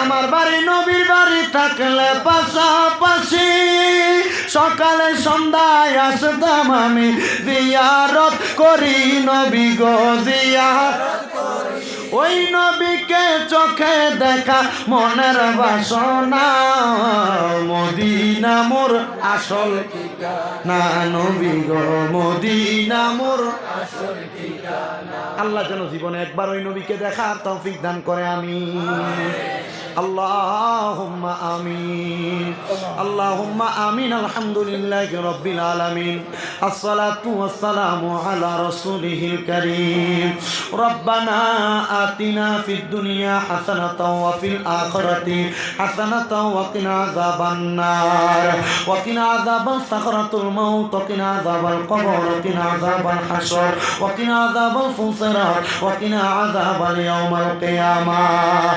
আমার বাড়ি নবীর বাড়ি থাকলে পাশাপাশি সকালে সন্ধ্যায় আসতাম আমি জিয়ারত করি নবী গো জিয়ারত করি ওই নবীকে চোখে দেখা মনের বাসনা মদিনা মোর আসল ঠিকানা নবী গো মদিনা মোর আসল ঠিকানা আল্লাহ যেন জীবনে একবার ওই নবীকে দেখার তৌফিক দান করে আমিন আল্লাহুম্মা আমিন আল্লাহুম্মা আমিন আলহামদুলিল্লাহি রাব্বিল আলামিন আসসালাতু ওয়াসসালামু আলা রাসূলিহিল কারীম রব্বানা আতিনা ফিদ দুনিয়া হাসানাতাও ওয়া ফিল আখিরাতি হাসানাতাও ওয়া কিনা আযাবান নার ওয়া কিনা আযাবাস সাকরাতুল মাউত ওয়া কিনা আযাবাল কবর ওয়া কিনা আযাবাল হাসর ওয়া কিনা আযাবাল ফুসরাত ওয়া কিনা আযাবাল ইয়াউমিল কিয়ামাহ